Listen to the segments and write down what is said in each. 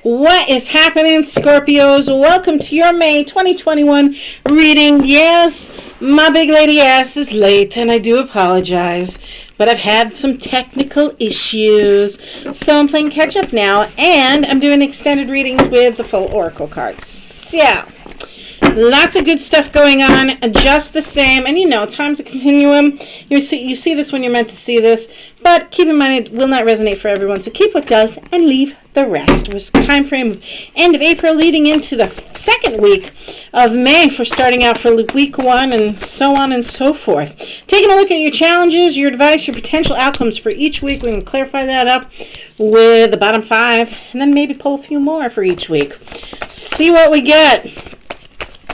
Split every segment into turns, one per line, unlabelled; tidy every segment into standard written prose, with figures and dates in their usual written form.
What is happening, Scorpios? Welcome to your May 2021 reading. Yes, my big lady ass is late, and I do apologize, but I've had some technical issues, so I'm playing catch up now, and I'm doing extended readings with the full oracle cards. Yeah, lots of good stuff going on, just the same, and you know, time's a continuum. You see this when you're meant to see this, but keep in mind it will not resonate for everyone, so keep what does and leave the rest. It was time frame of end of April leading into the second week of May for starting out for week 1 and so on and so forth. Taking a look at your challenges, your advice, your potential outcomes for each week. We can clarify that up with the bottom 5 and then maybe pull a few more for each week. See what we get.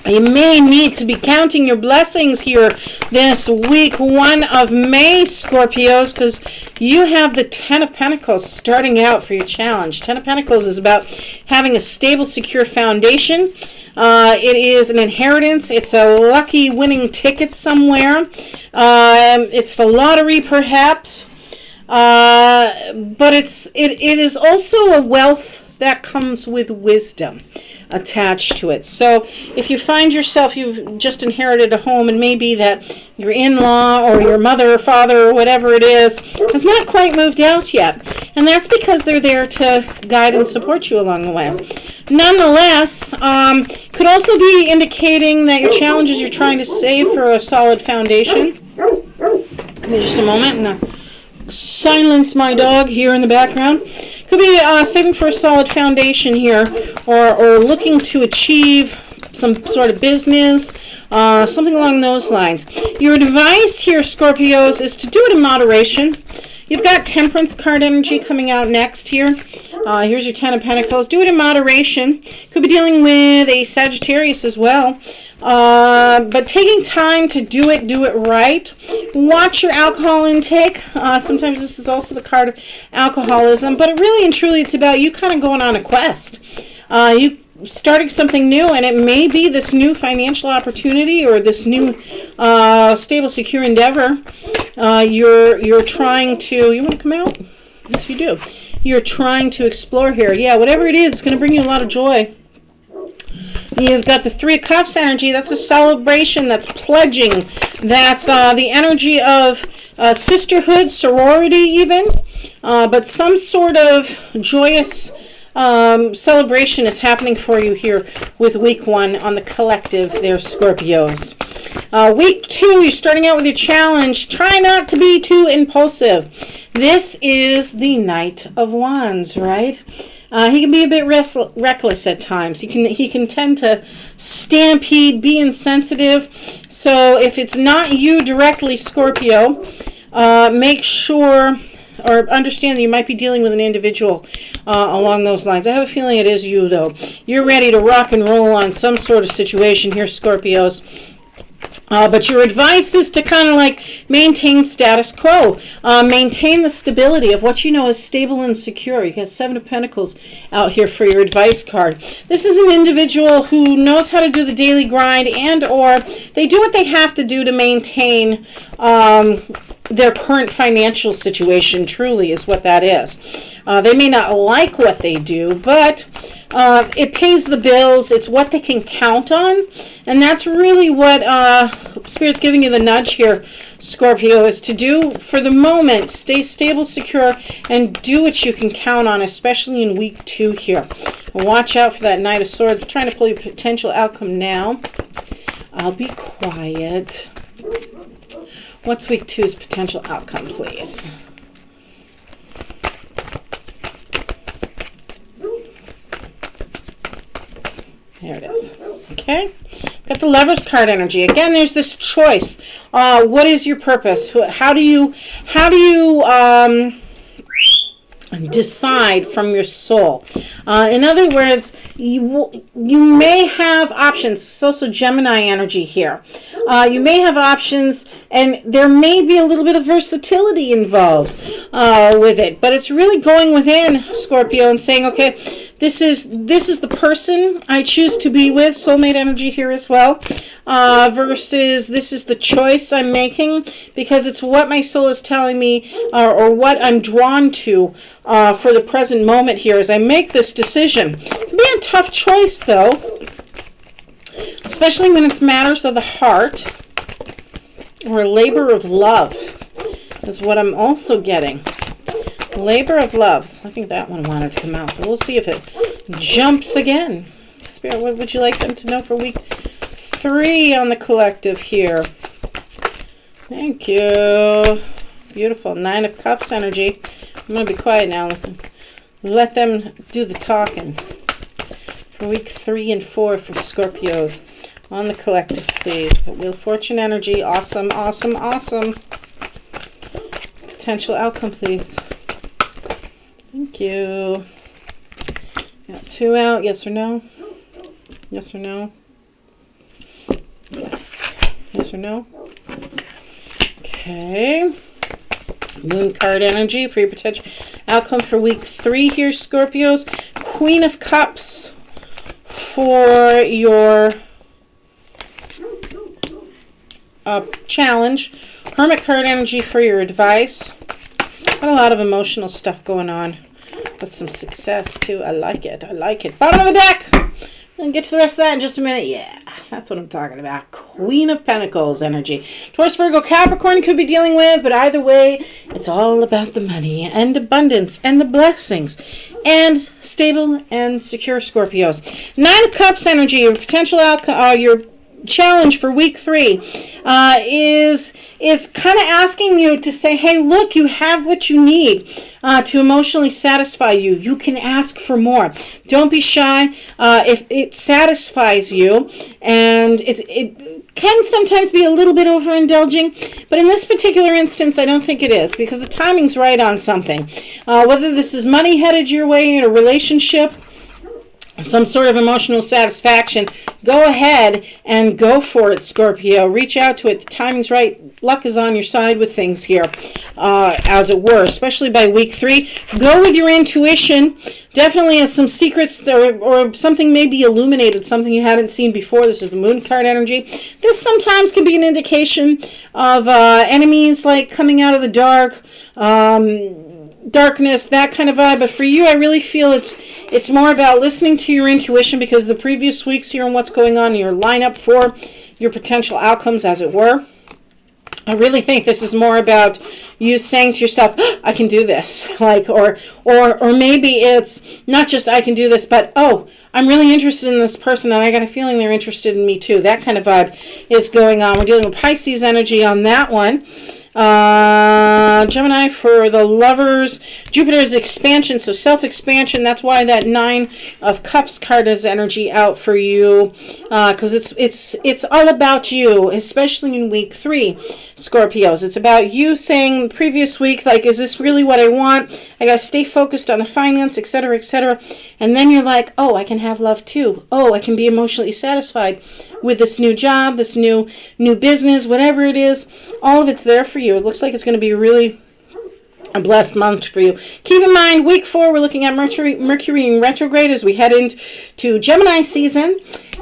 You may need to be counting your blessings here this week 1 of May, Scorpios, because you have the 10 of Pentacles starting out for your challenge. 10 of Pentacles is about having a stable, secure foundation. It is an inheritance. It's a lucky winning ticket somewhere. It's the lottery, perhaps. But it is also a wealth that comes with wisdom attached to it. So if you find yourself, you've just inherited a home, and maybe that your in-law or your mother or father or whatever it is has not quite moved out yet, and that's because they're there to guide and support you along the way. Nonetheless, could also be indicating that your challenges you're trying to save for a solid foundation. Give me just a moment and silence my dog here in the background. Could be saving for a solid foundation here, or looking to achieve some sort of business, something along those lines. Your advice here, Scorpios, is to do it in moderation. You've got Temperance card energy coming out next here. Here's your 10 of Pentacles. Do it in moderation. Could be dealing with a Sagittarius as well. But taking time to do it right. Watch your alcohol intake. Sometimes this is also the card of alcoholism, but it really and truly it's about you kind of going on a quest. You starting something new, and it may be this new financial opportunity or this new stable, secure endeavor. You're trying to. You want to come out? Yes, you do. You're trying to explore here. Yeah, whatever it is, it's going to bring you a lot of joy. You've got the 3 of Cups energy. That's a celebration. That's pledging. That's the energy of sisterhood, sorority even. But some sort of joyous celebration is happening for you here with week 1 on the collective there, Scorpios. Week 2, you're starting out with your challenge. Try not to be too impulsive. This is the Knight of Wands, right? He can be a bit reckless at times. He can tend to stampede, be insensitive. So if it's not you directly, Scorpio, make sure or understand that you might be dealing with an individual along those lines. I have a feeling it is you, though. You're ready to rock and roll on some sort of situation here, Scorpios. But your advice is to kind of like maintain status quo. Maintain the stability of what you know is stable and secure. You got 7 of Pentacles out here for your advice card. This is an individual who knows how to do the daily grind, and or they do what they have to do to maintain their current financial situation, truly is what that is. They may not like what they do, but it pays the bills. It's what they can count on. And that's really what Spirit's giving you the nudge here, Scorpio, is to do for the moment. Stay stable, secure, and do what you can count on, especially in week 2 here. Watch out for that Knight of Swords. I'm trying to pull your potential outcome now. I'll be quiet. What's week 2's potential outcome, please? There it is. Okay. Got the Lover's card energy. Again, there's this choice. What is your purpose? How do you decide from your soul? In other words, you may have options. It's also Gemini energy here. You may have options, and there may be a little bit of versatility involved with it. But it's really going within, Scorpio, and saying, okay, This is the person I choose to be with, soulmate energy here as well, versus this is the choice I'm making because it's what my soul is telling me or what I'm drawn to for the present moment here as I make this decision. It can be a tough choice though, especially when it's matters of the heart or labor of love is what I'm also getting. Labor of love. I think that one wanted to come out, so we'll see if it jumps again. Spirit, what would you like them to know for week 3 on the collective here? Thank you. Beautiful. 9 of Cups energy. I'm going to be quiet now. Let them do the talking. For week 3 and 4 for Scorpios on the collective, please. Wheel of Fortune energy. Awesome, awesome, awesome. Potential outcome, please. Thank you. Got 2 out. Yes or no? Yes or no? Yes. Yes or no? Okay. Moon card energy for your potential outcome for week 3 here, Scorpios. Queen of Cups for your challenge. Hermit card energy for your advice. Got a lot of emotional stuff going on. With some success too. I like it. I like it. Bottom of the deck. We'll get to the rest of that in just a minute. Yeah, that's what I'm talking about. Queen of Pentacles energy. Taurus, Virgo, Capricorn could be dealing with, but either way, it's all about the money and abundance and the blessings and stable and secure Scorpios. 9 of Cups energy. Your potential outcome, your challenge for week 3 is kind of asking you to say, hey, look, you have what you need to emotionally satisfy you. You can ask for more. Don't be shy. If it satisfies you, and it can sometimes be a little bit overindulging, but in this particular instance, I don't think it is, because the timing's right on something. Whether this is money headed your way in a relationship, some sort of emotional satisfaction, go ahead and go for it, Scorpio. Reach out to it. The timing's right. Luck is on your side with things here, as it were, especially by week 3. Go with your intuition. Definitely has some secrets there, or something may be illuminated, something you hadn't seen before. This is the Moon card energy. This sometimes can be an indication of enemies like coming out of the dark, darkness, that kind of vibe. But for you, I really feel it's more about listening to your intuition, because the previous weeks here and what's going on in your lineup for your potential outcomes, as it were. I really think this is more about you saying to yourself, oh, I can do this. Like, or maybe it's not just I can do this, but oh, I'm really interested in this person and I got a feeling they're interested in me too. That kind of vibe is going on. We're dealing with Pisces energy on that one. Gemini for the lovers. Jupiter's expansion, so self-expansion. That's why that 9 of Cups card is energy out for you, because it's all about you, especially in week 3, Scorpios. It's about you saying the previous week, like, is this really what I want? I gotta stay focused on the finance, etc., etc. And then you're like, oh, I can have love too. Oh, I can be emotionally satisfied with this new job, this new business, whatever it is. All of it's there for you. It looks like it's going to be really a blessed month for you. Keep in mind, week 4, we're looking at Mercury in retrograde as we head into Gemini season.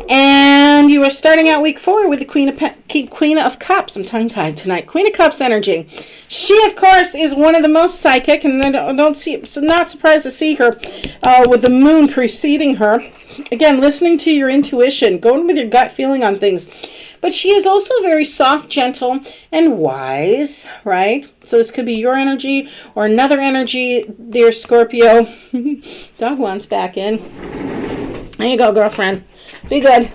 And you are starting out week 4 with the Queen of Cups. I'm tongue-tied tonight. Queen of Cups energy. She, of course, is one of the most psychic, and I don't see, so not surprised to see her with the moon preceding her. Again, listening to your intuition, going with your gut feeling on things. But she is also very soft, gentle, and wise, right? So this could be your energy or another energy, dear Scorpio. Dog wants back in. There you go, girlfriend. Be good.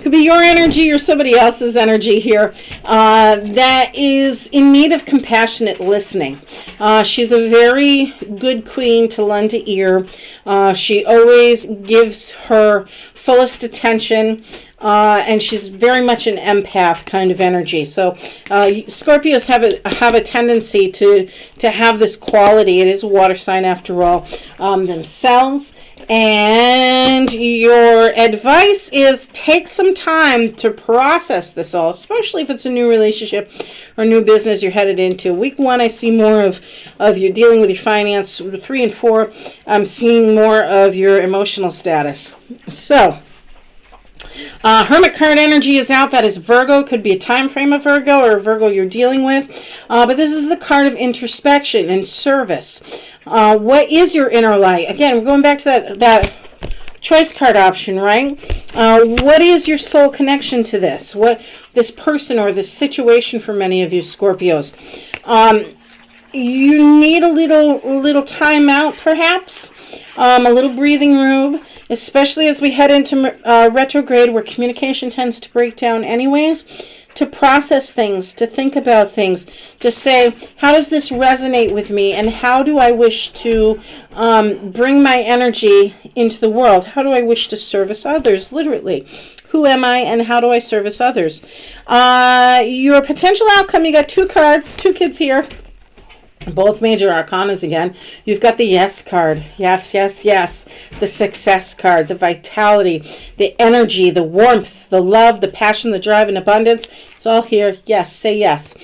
Could be your energy or somebody else's energy here that is in need of compassionate listening. She's a very good queen to lend an ear. She always gives her fullest attention and she's very much an empath kind of energy. So Scorpios have a tendency to have this quality. It is a water sign after all, themselves. And your advice is take some time to process this all, especially if it's a new relationship or new business you're headed into. Week 1, I see more of you dealing with your finance. 3 and 4, I'm seeing more of your emotional status. So, Hermit card energy is out. That is Virgo. Could be a time frame of Virgo or a Virgo you're dealing with. But this is the card of introspection and service. What is your inner light? Again, we're going back to that choice card option, right? What is your soul connection to this? What this person or this situation for many of you Scorpios? You need a little time out, perhaps. A little breathing room, especially as we head into retrograde, where communication tends to break down anyways, to process things, to think about things, to say, how does this resonate with me, and how do I wish to bring my energy into the world? How do I wish to service others, literally? Who am I, and how do I service others? Your potential outcome, you got 2 cards, 2 kids here. Both major arcanas again. You've got the yes card. Yes, yes, yes. The success card, the vitality, the energy, the warmth, the love, the passion, the drive, and abundance. It's all here. Yes, say yes.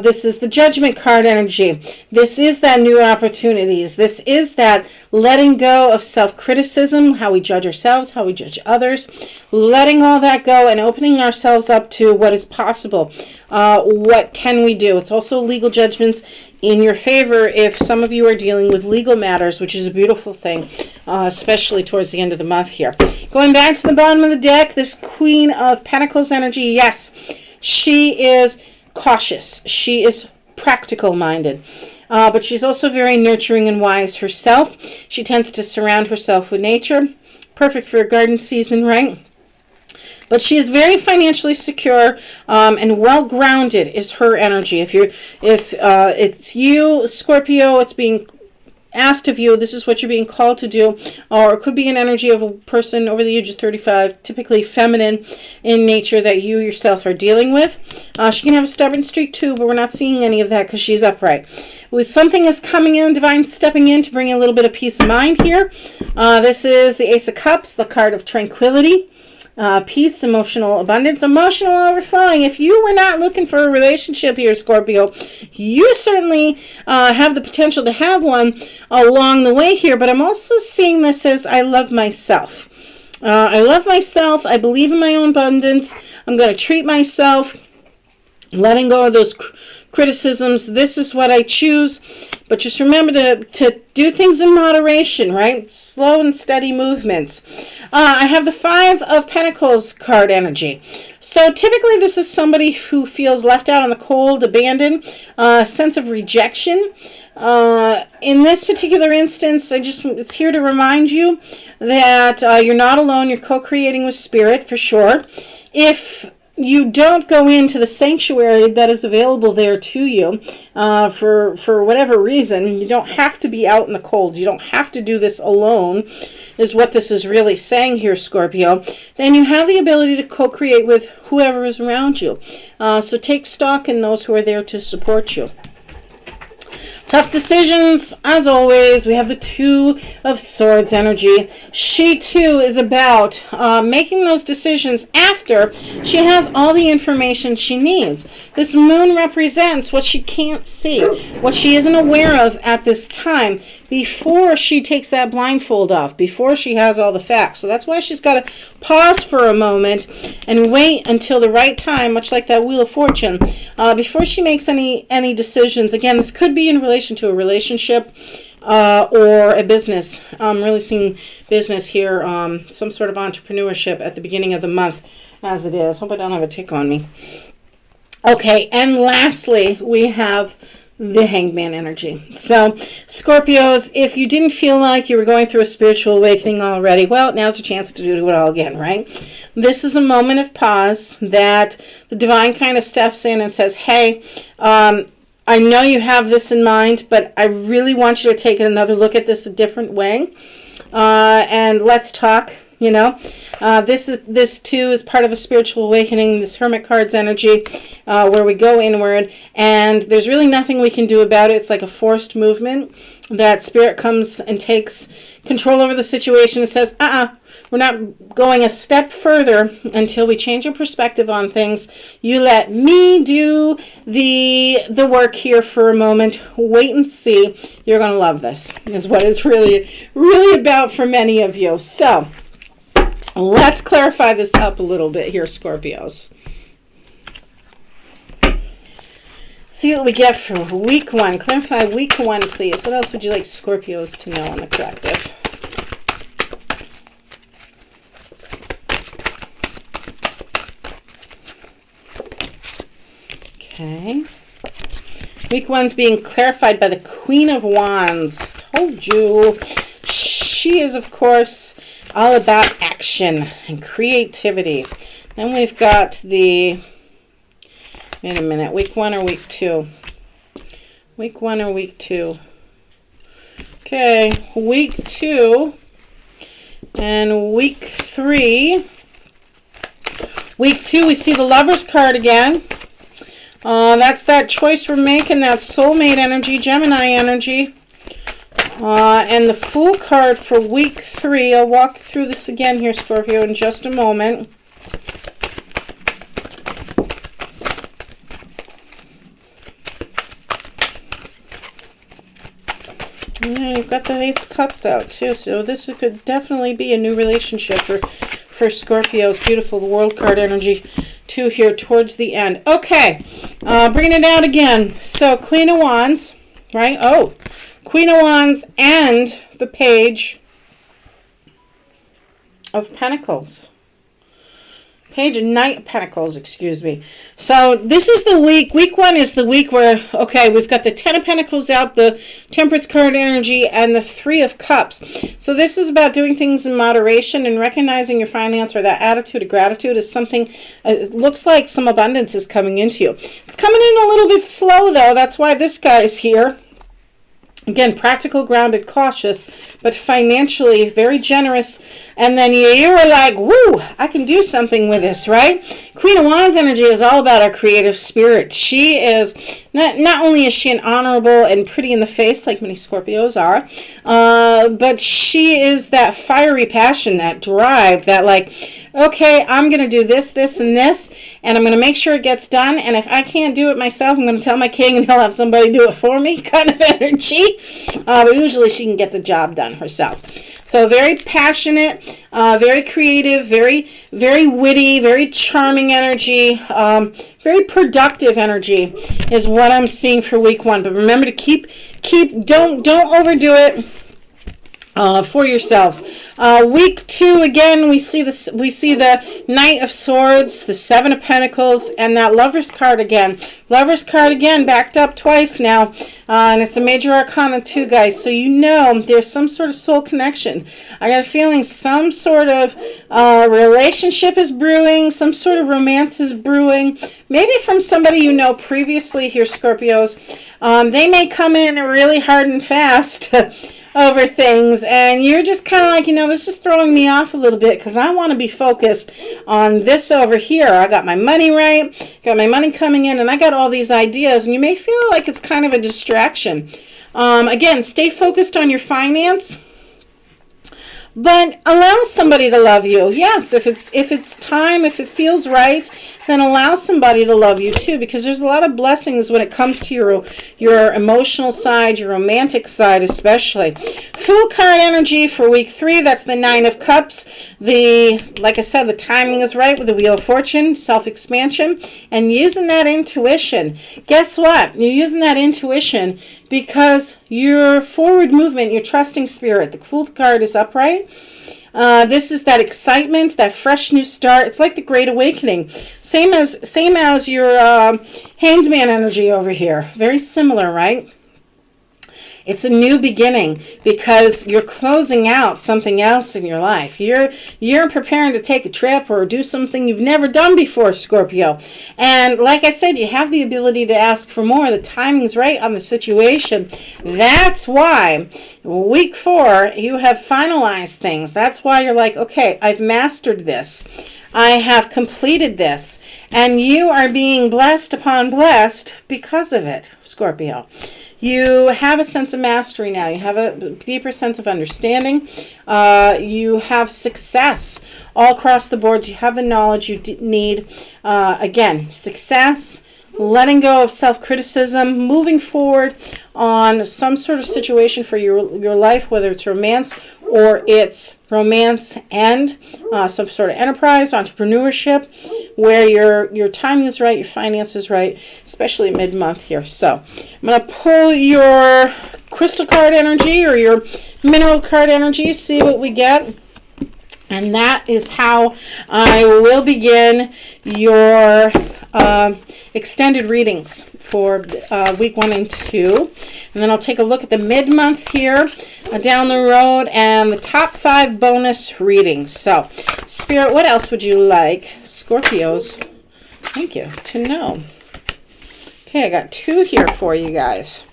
This is the judgment card energy. This is that new opportunities. This is that letting go of self-criticism, how we judge ourselves, how we judge others, letting all that go and opening ourselves up to what is possible. What can we do? It's also legal judgments in your favor if some of you are dealing with legal matters, which is a beautiful thing, especially towards the end of the month here. Going back to the bottom of the deck, this Queen of Pentacles energy, yes, she is cautious. She is practical-minded. But she's also very nurturing and wise herself. She tends to surround herself with nature. Perfect for a garden season, right? But she is very financially secure and well-grounded is her energy. If it's you, Scorpio, it's being asked of you, this is what you're being called to do, or it could be an energy of a person over the age of 35, typically feminine in nature that you yourself are dealing with. She can have a stubborn streak too, but we're not seeing any of that because she's upright. With something is coming in, divine stepping in to bring a little bit of peace of mind here. This is the Ace of Cups, the card of tranquility. Peace, emotional abundance, emotional overflowing. If you were not looking for a relationship here, Scorpio, you certainly have the potential to have one along the way here. But I'm also seeing this as I love myself. I love myself. I believe in my own abundance. I'm going to treat myself, letting go of those criticisms. This is what I choose. But just remember to do things in moderation, right? Slow and steady movements. I have the 5 of Pentacles card energy. So typically this is somebody who feels left out in the cold, abandoned, sense of rejection. In this particular instance, it's here to remind you that you're not alone. You're co-creating with spirit for sure. If you don't go into the sanctuary that is available there to you for whatever reason, you don't have to be out in the cold. You don't have to do this alone, is what this is really saying here, Scorpio. Then you have the ability to co-create with whoever is around you. So take stock in those who are there to support you. Tough decisions, as always. We have the 2 of Swords energy. She, too, is about making those decisions after she has all the information she needs. This moon represents what she can't see, what she isn't aware of at this time, before she takes that blindfold off, before she has all the facts. So that's why she's got to pause for a moment and wait until the right time, much like that Wheel of Fortune, before she makes any decisions. Again, this could be in relation to a relationship or a business. I'm really seeing business here, some sort of entrepreneurship at the beginning of the month as it is. Hope I don't have a tick on me. Okay, and lastly, we have the Hangman energy. So, Scorpios, if you didn't feel like you were going through a spiritual awakening already, well, now's a chance to do it all again, right? This is a moment of pause that the divine kind of steps in and says, hey, I know you have this in mind, but I really want you to take another look at this a different way. And let's talk. You know, this too is part of a spiritual awakening. This Hermit card's energy, where we go inward, and there's really nothing we can do about it. It's like a forced movement that Spirit comes and takes control over the situation and says, we're not going a step further until we change our perspective on things. You let me do the work here for a moment. Wait and see. You're going to love this, is what it's really, really about for many of you. So let's clarify this up a little bit here, Scorpios. See what we get for week 1. Clarify week 1, please. What else would you like Scorpios to know on the collective? Okay. Week 1's being clarified by the Queen of Wands. Told you. She is, of course, all about action and creativity. Then we've got the... Wait a minute. Week 1 or week 2? Week 1 or week 2? Okay. Week 2 and week 3. Week 2, we see the Lover's card again. That's that choice we're making, that soulmate energy, Gemini energy. And the Fool card for week 3. I'll walk through this again here, Scorpio, in just a moment. Yeah, you've got the Ace of Cups out too, so this could definitely be a new relationship for Scorpios. Beautiful, the World card energy too here towards the end. Okay, bringing it out again. So Queen of Wands, right? Oh, Queen of Wands and the Page of Pentacles. Page and Knight of Pentacles, excuse me. So this is the week. Week 1 is the week where, okay, we've got the Ten of Pentacles out, the Temperance card energy, and the Three of Cups. So this is about doing things in moderation and recognizing your finance, or that attitude of gratitude is something, it looks like some abundance is coming into you. It's coming in a little bit slow, though. That's why this guy's here. Again, practical, grounded, cautious, but financially very generous. And then you were like, woo, I can do something with this, right? Queen of Wands energy is all about our creative spirit. She is, not only is she an honorable and pretty in the face, like many Scorpios are, but she is that fiery passion, that drive, that like, okay, I'm going to do this, this, and this, and I'm going to make sure it gets done. And if I can't do it myself, I'm going to tell my king and he'll have somebody do it for me kind of energy. But usually she can get the job done herself. So very passionate, very creative, very, very witty, very charming energy, very productive energy is what I'm seeing for week 1. But remember to don't overdo it. For yourselves. Week 2, again, we see the Knight of Swords, the Seven of Pentacles, and that Lover's card again. Lover's card again, backed up twice now, and it's a major arcana too, guys. So you know there's some sort of soul connection. I got a feeling some sort of relationship is brewing, some sort of romance is brewing. Maybe from somebody you know previously here, Scorpios. They may come in really hard and fast over things, and you're just kind of like, you know, this is throwing me off a little bit because I want to be focused on this over here. I got my money right, got my money coming in, and I got all these ideas, and you may feel like it's kind of a distraction. Again, stay focused on your finance, but allow somebody to love you. Yes, if it's time, if it feels right, then allow somebody to love you too, because there's a lot of blessings when it comes to your emotional side, your romantic side especially. Fool card energy for week 3, that's the Nine of Cups. Like I said, the timing is right with the Wheel of Fortune, self-expansion, and using that intuition. Guess what? You're using that intuition because your forward movement, your trusting spirit, the Fool card is upright. This is that excitement, that fresh new start. It's like the Great Awakening. Same as your Handsman energy over here. Very similar, right? It's a new beginning because you're closing out something else in your life. You're preparing to take a trip or do something you've never done before, Scorpio. And like I said, you have the ability to ask for more. The timing's right on the situation. That's why week 4, you have finalized things. That's why you're like, okay, I've mastered this. I have completed this. And you are being blessed upon blessed because of it, Scorpio. You have a sense of mastery now. You have a deeper sense of understanding. You have success all across the board. You have the knowledge you need. Again, success, letting go of self-criticism, moving forward on some sort of situation for your life, whether it's romance or it's romance and some sort of enterprise, entrepreneurship, where your timing is right, your finances is right, especially mid-month here. So I'm going to pull your crystal card energy or your mineral card energy, see what we get. And that is how I will begin your extended readings for week 1 and 2. And then I'll take a look at the mid-month here down the road and the top 5 bonus readings. So, Spirit, what else would you like, Scorpios, thank you, to know? Okay, I got 2 here for you guys.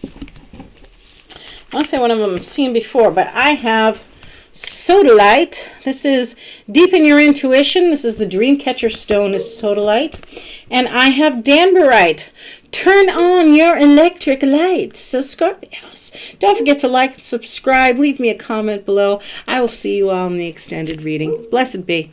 I want to say one of them I've seen before, but I have Sodalite. This is Deepen Your Intuition. This is the Dreamcatcher Stone is Sodalite. And I have Danburite. Turn on your electric lights. So Scorpios, don't forget to like and subscribe. Leave me a comment below. I will see you all in the extended reading. Blessed be.